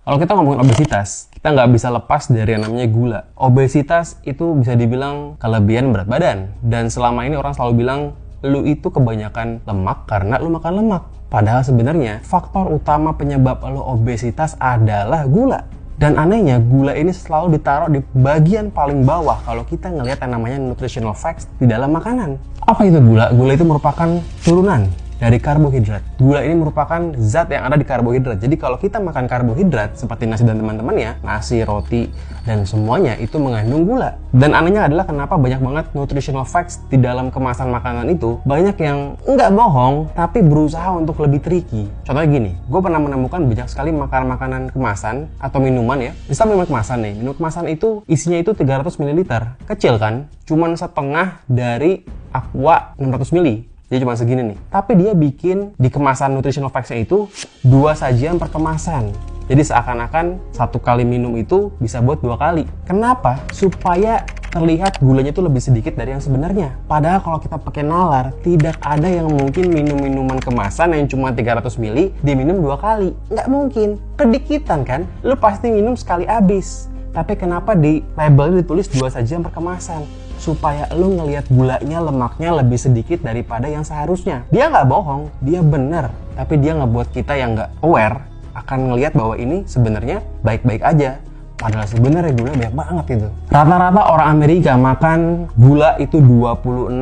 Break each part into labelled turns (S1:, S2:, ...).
S1: Kalau kita ngomongin obesitas, kita nggak bisa lepas dari yang namanya gula. Obesitas itu bisa dibilang kelebihan berat badan. Dan selama ini orang selalu bilang, lu itu kebanyakan lemak karena lu makan lemak. Padahal sebenarnya faktor utama penyebab lu obesitas adalah gula. Dan anehnya, gula ini selalu ditaruh di bagian paling bawah kalau kita ngelihat yang namanya nutritional facts di dalam makanan. Apa itu gula? Gula itu merupakan turunan dari karbohidrat. Gula ini merupakan zat yang ada di karbohidrat. Jadi kalau kita makan karbohidrat seperti nasi dan teman-temannya, nasi, roti, dan semuanya itu mengandung gula. Dan anehnya adalah kenapa banyak banget nutritional facts di dalam kemasan makanan itu banyak yang nggak bohong tapi berusaha untuk lebih tricky. Contohnya gini, gue pernah menemukan banyak sekali makanan kemasan atau minuman ya. Misal minuman kemasan nih, minum kemasan itu isinya itu 300 ml. Kecil kan? Cuman setengah dari Aqua 600 ml. Jadi cuma segini nih. Tapi dia bikin di kemasan nutritional facts-nya itu 2 sajian per kemasan. Jadi seakan-akan 1 kali minum itu bisa buat 2 kali. Kenapa? Supaya terlihat gulanya itu lebih sedikit dari yang sebenarnya. Padahal kalau kita pakai nalar, tidak ada yang mungkin minum minuman kemasan yang cuma 300 ml diminum 2 kali. Nggak mungkin. Kedikitan kan? Lu pasti minum sekali habis. Tapi kenapa di labelnya ditulis 2 sajian per kemasan? Supaya lu ngelihat gulanya, lemaknya lebih sedikit daripada yang seharusnya. Dia nggak bohong, dia bener. Tapi dia ngebuat kita yang nggak aware akan ngelihat bahwa ini sebenarnya baik-baik aja. Padahal sebenarnya gula banyak banget itu. Rata-rata orang Amerika makan gula itu 26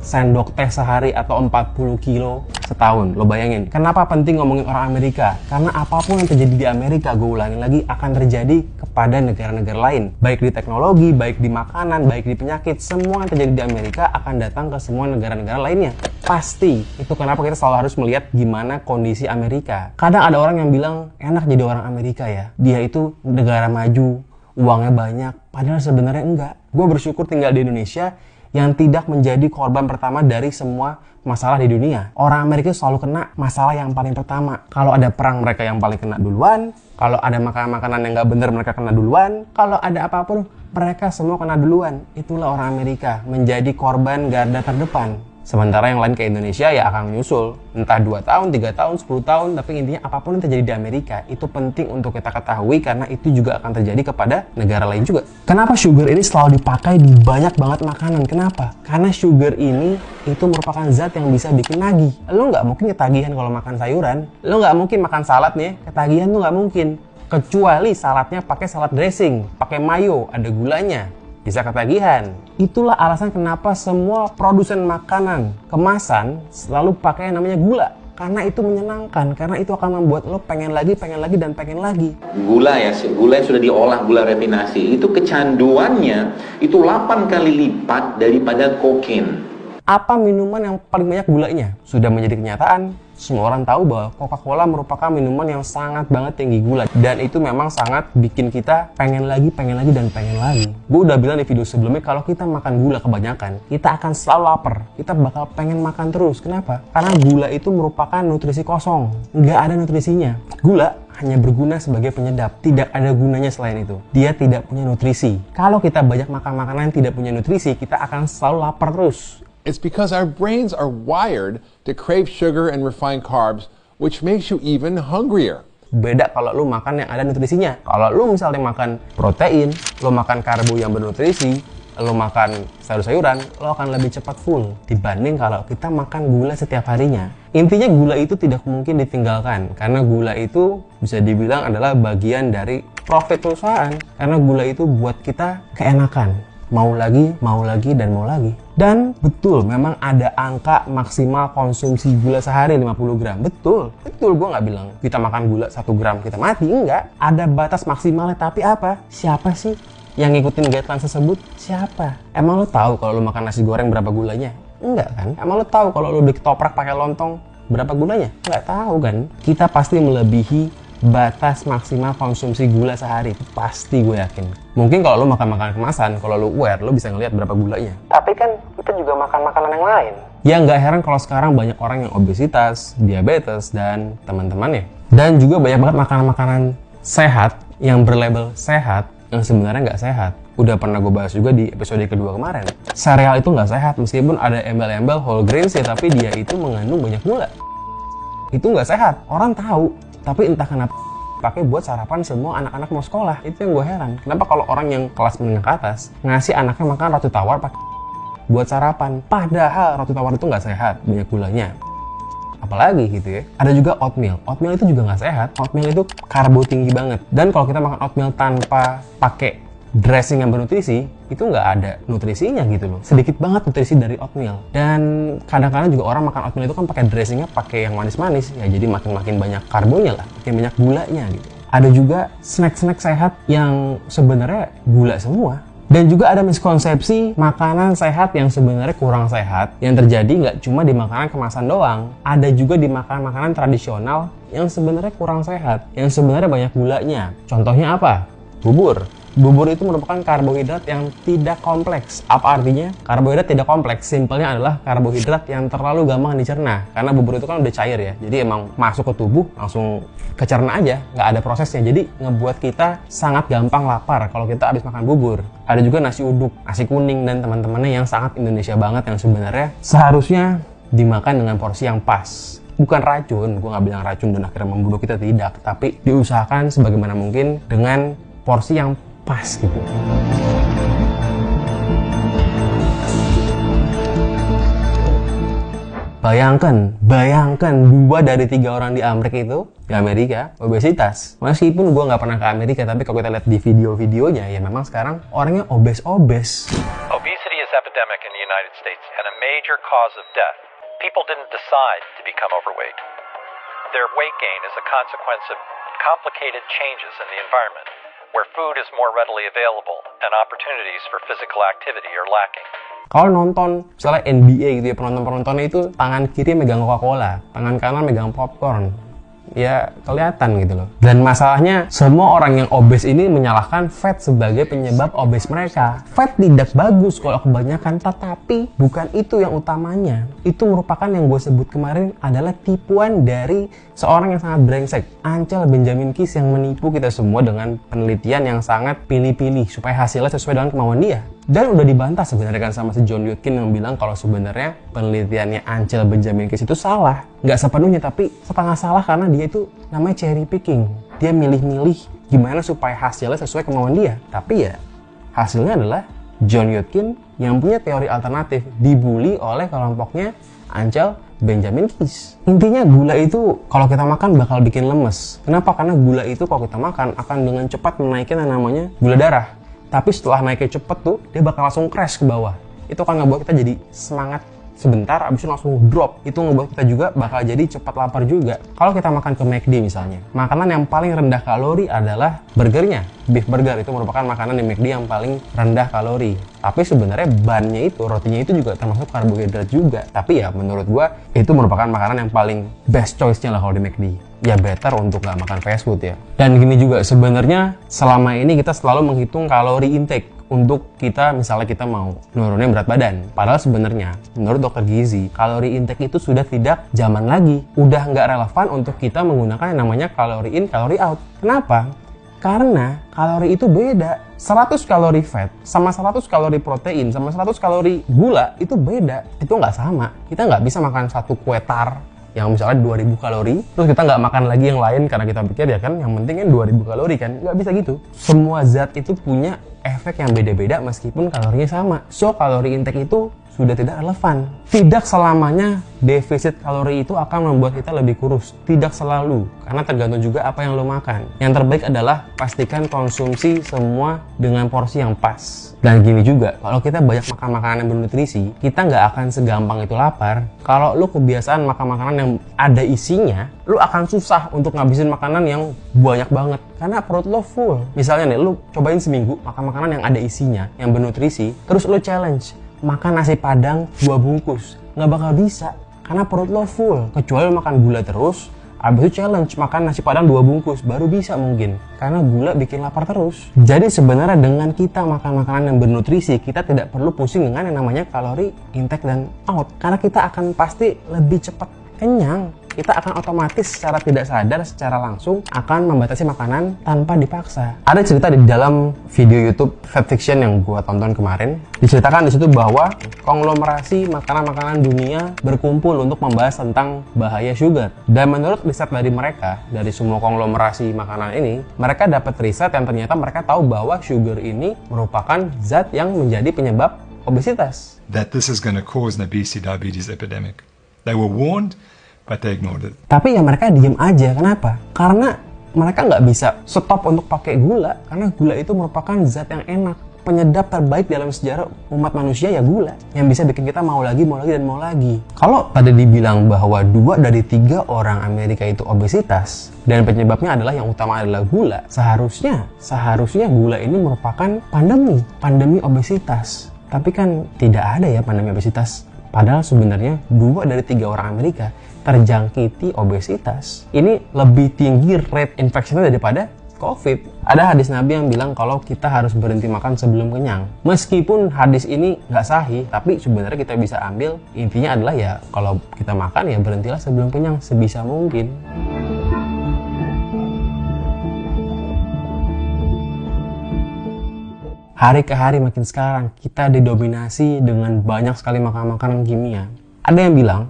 S1: sendok teh sehari atau 40 kilo setahun. Lo bayangin, kenapa penting ngomongin orang Amerika? Karena apapun yang terjadi di Amerika, gue ulangi lagi, akan terjadi kepada negara-negara lain. Baik di teknologi, baik di makanan, baik di penyakit, semua yang terjadi di Amerika akan datang ke semua negara-negara lainnya. Pasti. Itu kenapa kita selalu harus melihat gimana kondisi Amerika. Kadang ada orang yang bilang, enak jadi orang Amerika ya. Dia itu negara maju, uangnya banyak. Padahal sebenarnya enggak. Gue bersyukur tinggal di Indonesia yang tidak menjadi korban pertama dari semua masalah di dunia. Orang Amerika selalu kena masalah yang paling pertama. Kalau ada perang, mereka yang paling kena duluan. Kalau ada makanan yang nggak bener, mereka kena duluan. Kalau ada apapun, mereka semua kena duluan. Itulah orang Amerika, menjadi korban garda terdepan. Sementara yang lain ke Indonesia ya akan menyusul. Entah 2 tahun, 3 tahun, 10 tahun, tapi intinya apapun yang terjadi di Amerika, itu penting untuk kita ketahui karena itu juga akan terjadi kepada negara lain juga. Kenapa sugar ini selalu dipakai di banyak banget makanan? Kenapa? Karena sugar ini itu merupakan zat yang bisa bikin nagih. Lo nggak mungkin ketagihan kalau makan sayuran. Lo nggak mungkin makan salad nih, ketagihan tuh nggak mungkin. Kecuali saladnya pakai salad dressing, pakai mayo, ada gulanya. Bisa ketagihan. Itulah alasan kenapa semua produsen makanan kemasan selalu pakai yang namanya gula. Karena itu menyenangkan, karena itu akan membuat lo pengen lagi, dan pengen lagi.
S2: Gula ya, gula yang sudah diolah, gula rafinasi, itu kecanduannya itu 8 kali lipat daripada kokain.
S1: Apa minuman yang paling banyak gulanya? Sudah menjadi kenyataan. Semua orang tahu bahwa Coca-Cola merupakan minuman yang sangat banget tinggi gula. Dan itu memang sangat bikin kita pengen lagi, dan pengen lagi. Gue udah bilang di video sebelumnya, kalau kita makan gula kebanyakan, kita akan selalu lapar. Kita bakal pengen makan terus. Kenapa? Karena gula itu merupakan nutrisi kosong. Nggak ada nutrisinya. Gula hanya berguna sebagai penyedap. Tidak ada gunanya selain itu. Dia tidak punya nutrisi. Kalau kita banyak makan makanan yang tidak punya nutrisi, kita akan selalu lapar terus.
S3: It's because our brains are wired to crave sugar and refined carbs, which makes you even hungrier.
S1: Beda kalau lu makan yang ada nutrisinya. Kalau lu misalnya makan protein, lu makan karbo yang bernutrisi, lu makan sayur-sayuran, lu akan lebih cepat full dibanding kalau kita makan gula setiap harinya. Intinya gula itu tidak mungkin ditinggalkan, karena gula itu bisa dibilang adalah bagian dari profit perusahaan. Karena gula itu buat kita keenakan. Mau lagi, dan mau lagi. Dan betul, memang ada angka maksimal konsumsi gula sehari 50 gram. Betul, gue nggak bilang kita makan gula 1 gram kita mati, enggak. Ada batas maksimalnya, tapi apa? Siapa sih yang ngikutin guideline tersebut? Siapa? Emang lo tahu kalau lo makan nasi goreng berapa gulanya? Enggak kan? Emang lo tahu kalau lo beli ketoprak pakai lontong berapa gulanya? Enggak tahu kan? Kita pasti melebihi batas maksimal konsumsi gula sehari. Pasti gue yakin. Mungkin kalau lo makan makanan kemasan, kalau lo aware, lo bisa ngelihat berapa gulanya. Tapi kan kita juga makan makanan yang lain. Ya nggak heran kalau sekarang banyak orang yang obesitas, diabetes, dan teman-temannya. Dan juga banyak banget makanan-makanan sehat yang berlabel sehat yang sebenarnya nggak sehat. Udah pernah gue bahas juga di episode kedua kemarin. Sereal itu nggak sehat, meskipun ada embel-embel whole grains ya, tapi dia itu mengandung banyak gula. Itu nggak sehat, orang tahu. Tapi entah kenapa dipakai buat sarapan semua anak-anak mau sekolah. Itu yang gue heran. Kenapa kalau orang yang kelas menengah ke atas ngasih anaknya makan roti tawar pakai buat sarapan, padahal roti tawar itu nggak sehat, banyak gulanya. Apalagi gitu ya. Ada juga oatmeal. Oatmeal itu juga nggak sehat. Oatmeal itu karbo tinggi banget. Dan kalau kita makan oatmeal tanpa pakai dressing yang bernutrisi, itu nggak ada nutrisinya gitu loh. Sedikit banget nutrisi dari oatmeal. Dan kadang-kadang juga orang makan oatmeal itu kan pakai dressingnya pakai yang manis-manis. Ya jadi makin banyak karbonnya lah, makin banyak gulanya gitu. Ada juga snack-snack sehat yang sebenarnya gula semua. Dan juga ada miskonsepsi makanan sehat yang sebenarnya kurang sehat yang terjadi nggak cuma di makanan kemasan doang. Ada juga di makanan-makanan tradisional yang sebenarnya kurang sehat, yang sebenarnya banyak gulanya. Contohnya apa? Bubur. Bubur itu merupakan karbohidrat yang tidak kompleks. Apa artinya? Karbohidrat tidak kompleks. Simpelnya adalah karbohidrat yang terlalu gampang dicerna. Karena bubur itu kan udah cair ya. Jadi emang masuk ke tubuh langsung kecerna aja. Nggak ada prosesnya. Jadi ngebuat kita sangat gampang lapar kalau kita habis makan bubur. Ada juga nasi uduk, nasi kuning, dan teman-temannya yang sangat Indonesia banget yang sebenarnya seharusnya dimakan dengan porsi yang pas. Bukan racun, gue nggak bilang racun dan akhirnya membunuh kita, tidak. Tapi diusahakan sebagaimana mungkin dengan porsi yang pas gitu. Bayangkan 2 dari 3 orang di Amerika obesitas. Meskipun gue nggak pernah ke Amerika, tapi kalau kita lihat di video-videonya ya memang sekarang orangnya obes.
S4: Obesity is epidemic in the United States and a major cause of death. People didn't decide to become overweight. Their weight gain is a consequence of complicated changes in the environment, where food is more readily available and opportunities for physical activity are lacking.
S1: Kalau nonton misalnya NBA gitu ya, penontonnya itu tangan kiri megang Coca-Cola, tangan kanan megang popcorn. Ya kelihatan gitu loh. Dan masalahnya semua orang yang obes ini menyalahkan fat sebagai penyebab obes mereka. Fat tidak bagus kalau kebanyakan, tetapi bukan itu yang utamanya. Itu merupakan yang gue sebut kemarin adalah tipuan dari seorang yang sangat brengsek, Ancel Benjamin Keys, yang menipu kita semua dengan penelitian yang sangat pilih-pilih supaya hasilnya sesuai dengan kemauan dia. Dan udah dibantah sebenarnya kan sama si John Yudkin yang bilang kalau sebenarnya penelitiannya Ancel Benjamin Keys itu salah. Nggak sepenuhnya, tapi setengah salah karena dia itu namanya cherry picking. Dia milih-milih gimana supaya hasilnya sesuai kemauan dia. Tapi ya hasilnya adalah John Yudkin yang punya teori alternatif dibully oleh kelompoknya Ancel Benjamin Keys. Intinya gula itu kalau kita makan bakal bikin lemes. Kenapa? Karena gula itu kalau kita makan akan dengan cepat menaikkan yang namanya gula darah. Tapi setelah naiknya cepet tuh, dia bakal langsung crash ke bawah. Itu akan ngebuat kita jadi semangat sebentar, abis itu langsung drop. Itu ngebuat kita juga bakal jadi cepat lapar juga. Kalau kita makan ke McD misalnya, makanan yang paling rendah kalori adalah burgernya. Beef burger itu merupakan makanan di McD yang paling rendah kalori. Tapi sebenarnya bannya itu, rotinya itu juga termasuk karbohidrat juga. Tapi ya menurut gua itu merupakan makanan yang paling best choice-nya lah kalau di McD. Ya better untuk nggak makan fast food ya. Dan gini juga sebenarnya selama ini kita selalu menghitung kalori intake untuk kita misalnya kita mau nurunin berat badan. Padahal sebenarnya menurut dokter gizi kalori intake itu sudah tidak zaman lagi. Udah nggak relevan untuk kita menggunakan yang namanya kalori in, kalori out. Kenapa? Karena kalori itu beda. 100 kalori fat sama 100 kalori protein sama 100 kalori gula itu beda. Itu nggak sama. Kita nggak bisa makan satu kue tar yang misalnya 2000 kalori, terus kita nggak makan lagi yang lain karena kita pikir ya kan yang penting kan 2000 kalori kan. Nggak bisa gitu. Semua zat itu punya efek yang beda-beda meskipun kalorinya sama. So kalori intake itu sudah tidak relevan. Tidak selamanya defisit kalori itu akan membuat kita lebih kurus. Tidak selalu, karena tergantung juga apa yang lo makan. Yang terbaik adalah pastikan konsumsi semua dengan porsi yang pas. Dan gini juga, kalau kita banyak makan makanan yang bernutrisi, kita nggak akan segampang itu lapar. Kalau lo kebiasaan makan makanan yang ada isinya, lo akan susah untuk ngabisin makanan yang banyak banget. Karena perut lo full. Misalnya nih, lo cobain seminggu makan makanan yang ada isinya, yang bernutrisi, terus lo challenge makan nasi padang 2 bungkus, nggak bakal bisa karena perut lo full. Kecuali lo makan gula terus, abis itu challenge makan nasi padang 2 bungkus, baru bisa mungkin karena gula bikin lapar terus. Jadi sebenarnya dengan kita makan makanan yang bernutrisi, kita tidak perlu pusing dengan yang namanya kalori intake dan out, karena kita akan pasti lebih cepat kenyang. kita akan otomatis secara tidak sadar, secara langsung akan membatasi makanan tanpa dipaksa. Ada cerita di dalam video YouTube Fat Fiction yang gue tonton kemarin, diceritakan di situ bahwa konglomerasi makanan-makanan dunia berkumpul untuk membahas tentang bahaya sugar. Dan menurut riset dari mereka, dari semua konglomerasi makanan ini, mereka dapat riset yang ternyata mereka tahu bahwa sugar ini merupakan zat yang menjadi penyebab obesitas.
S5: That this is going to cause an obesity diabetes epidemic. They were warned, but they ignored it.
S1: Tapi ya mereka diem aja. Kenapa? Karena mereka nggak bisa stop untuk pakai gula, karena gula itu merupakan zat yang enak. Penyedap terbaik dalam sejarah umat manusia ya gula, yang bisa bikin kita mau lagi, dan mau lagi. Kalau tadi dibilang bahwa 2 dari 3 orang Amerika itu obesitas, dan penyebabnya adalah yang utama adalah gula, seharusnya gula ini merupakan pandemi obesitas. Tapi kan tidak ada ya pandemi obesitas. Padahal sebenarnya 2 dari 3 orang Amerika terjangkiti obesitas. Ini lebih tinggi rate infectionnya daripada COVID. Ada hadis Nabi yang bilang kalau kita harus berhenti makan sebelum kenyang. Meskipun hadis ini nggak sahih, tapi sebenarnya kita bisa ambil intinya adalah ya kalau kita makan ya berhentilah sebelum kenyang sebisa mungkin. Hari ke hari makin sekarang kita didominasi dengan banyak sekali makanan-makanan kimia. Ada yang bilang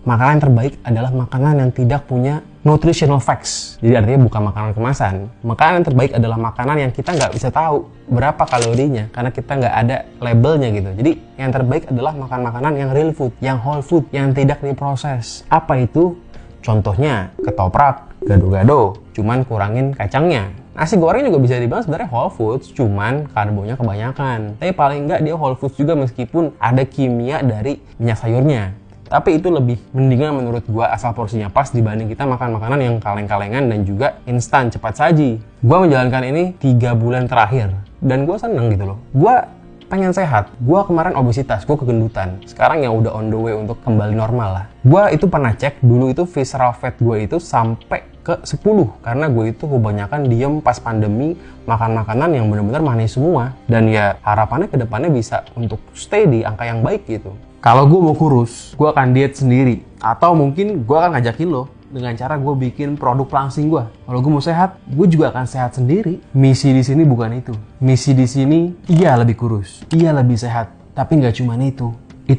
S1: makanan yang terbaik adalah makanan yang tidak punya nutritional facts. Jadi artinya bukan makanan kemasan. Makanan yang terbaik adalah makanan yang kita nggak bisa tahu berapa kalorinya karena kita nggak ada labelnya gitu. Jadi yang terbaik adalah makan makanan yang real food, yang whole food, yang tidak diproses. Apa itu? Contohnya ketoprak, gado-gado, cuman kurangin kacangnya. Nasi goreng juga bisa dibilang sebenarnya whole foods, cuman karbonya kebanyakan. Tapi paling nggak dia whole foods juga meskipun ada kimia dari minyak sayurnya. Tapi itu lebih mendingan menurut gua asal porsinya pas dibanding kita makan makanan yang kaleng-kalengan dan juga instan cepat saji. Gua menjalankan ini 3 bulan terakhir dan gua seneng gitu loh. Gua pengen sehat. Gua kemarin obesitas, gua kegendutan. Sekarang ya udah on the way untuk kembali normal lah. Gua itu pernah cek dulu itu visceral fat gua itu sampai ke 10 karena gue itu kebanyakan diem pas pandemi makan makanan yang benar-benar manis semua dan ya harapannya ke depannya bisa untuk stay di angka yang baik gitu. Kalau gue mau kurus, gue akan diet sendiri atau mungkin gue akan ngajakin lo dengan cara gue bikin produk langsing gue. Kalau gue mau sehat, gue juga akan sehat sendiri. Misi di sini bukan itu. Misi di sini iya lebih kurus, iya lebih sehat, tapi nggak cuma itu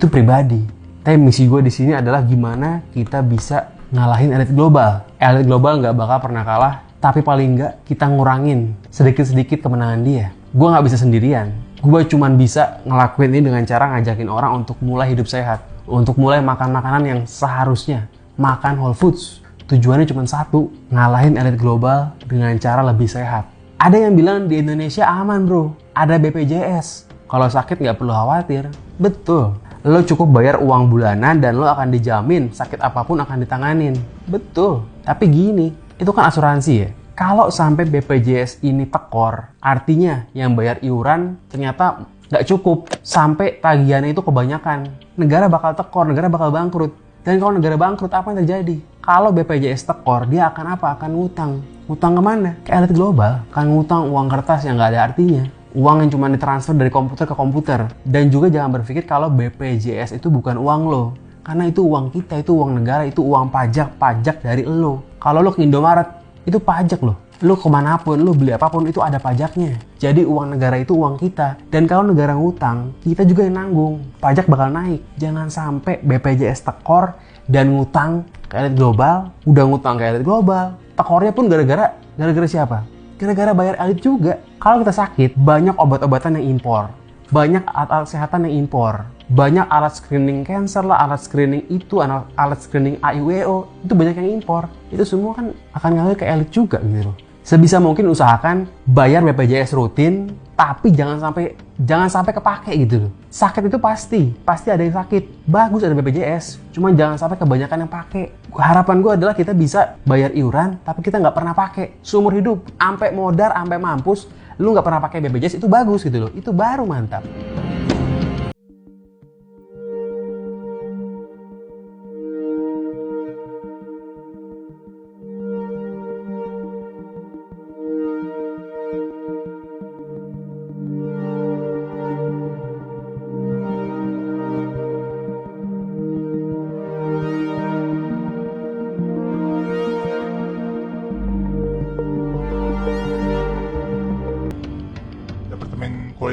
S1: pribadi. Tapi misi gue di sini adalah gimana kita bisa ngalahin elit global. Elit global nggak bakal pernah kalah, tapi paling nggak kita ngurangin sedikit-sedikit kemenangan dia. Gue nggak bisa sendirian. Gue cuman bisa ngelakuin ini dengan cara ngajakin orang untuk mulai hidup sehat. Untuk mulai makan makanan yang seharusnya. Makan whole foods. Tujuannya cuma satu, ngalahin elit global dengan cara lebih sehat. Ada yang bilang di Indonesia aman bro, ada BPJS. Kalau sakit nggak perlu khawatir. Betul. Lo cukup bayar uang bulanan dan lo akan dijamin sakit apapun akan ditanganin. Betul. Tapi gini, itu kan asuransi ya. Kalau sampai BPJS ini tekor, artinya yang bayar iuran ternyata nggak cukup. Sampai tagihannya itu kebanyakan. Negara bakal tekor, negara bakal bangkrut. Dan kalau negara bangkrut, apa yang terjadi? Kalau BPJS tekor, dia akan apa? Akan ngutang. Ngutang kemana? Ke elit global. Akan ngutang uang kertas yang nggak ada artinya. Uang yang cuma ditransfer dari komputer ke komputer. Dan juga jangan berpikir kalau BPJS itu bukan uang lo. Karena itu uang kita, itu uang negara, itu uang pajak dari lo. Kalau lo ke Indomaret, itu pajak lo. Lo kemanapun, lo beli apapun, itu ada pajaknya. Jadi uang negara itu uang kita. Dan kalau negara ngutang, kita juga yang nanggung. Pajak bakal naik. Jangan sampai BPJS tekor dan ngutang ke elit global. Udah ngutang ke elit global. Tekornya pun gara-gara siapa? Gara-gara bayar elit juga. Kalau kita sakit, banyak obat-obatan yang impor. Banyak alat kesehatan yang impor. Banyak alat screening cancer lah, alat screening itu, alat screening AIWO. Itu banyak yang impor. Itu semua kan akan ngalir ke elit juga gitu loh. Sebisa mungkin usahakan bayar BPJS rutin, tapi jangan sampai kepake gitu loh. Sakit itu pasti ada yang sakit. Bagus ada BPJS, cuma jangan sampai kebanyakan yang pakai. Harapan gue adalah kita bisa bayar iuran, tapi kita nggak pernah pakai. Seumur hidup, sampai modar, sampai mampus, lu nggak pernah pakai BPJS, itu bagus gitu loh. Itu baru mantap.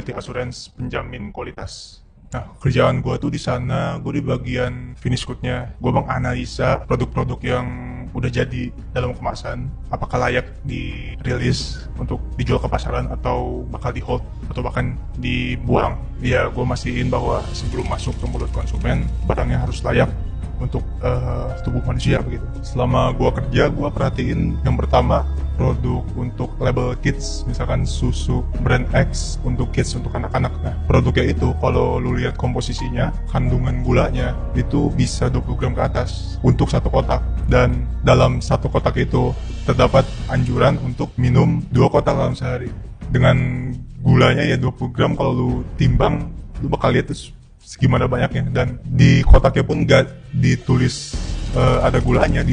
S6: quality assurance, penjamin kualitas. Nah, kerjaan gue tuh di sana, gue di bagian finish good-nya. Gue menganalisa produk-produk yang udah jadi dalam kemasan, apakah layak dirilis untuk dijual ke pasaran atau bakal di hold atau bahkan dibuang. Ya, gue mastiin bahwa sebelum masuk ke mulut konsumen, barangnya harus layak untuk tubuh manusia begitu. Selama gue kerja, gue perhatiin yang pertama produk untuk label kids, misalkan susu brand X untuk kids, untuk anak-anak. Nah, produknya itu kalau lu lihat komposisinya, kandungan gulanya itu bisa 20 gram ke atas untuk satu kotak, dan dalam satu kotak itu terdapat anjuran untuk minum 2 kotak dalam sehari. Dengan gulanya ya 20 gram, kalau lu timbang lu bakal lihat tuh segimana banyaknya, dan di kotaknya pun nggak ditulis ada gulanya,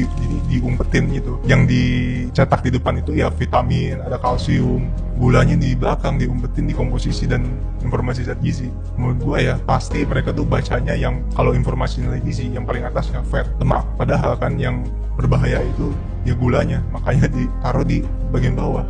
S6: diumpetin gitu. Yang dicetak di depan itu ya vitamin, ada kalsium, gulanya di belakang diumpetin di komposisi dan informasi zat gizi. Menurut gue ya pasti mereka tuh bacanya yang kalau informasi nilai gizi yang paling atas yang fat, lemak, padahal kan yang berbahaya itu ya gulanya, makanya ditaruh di bagian bawah.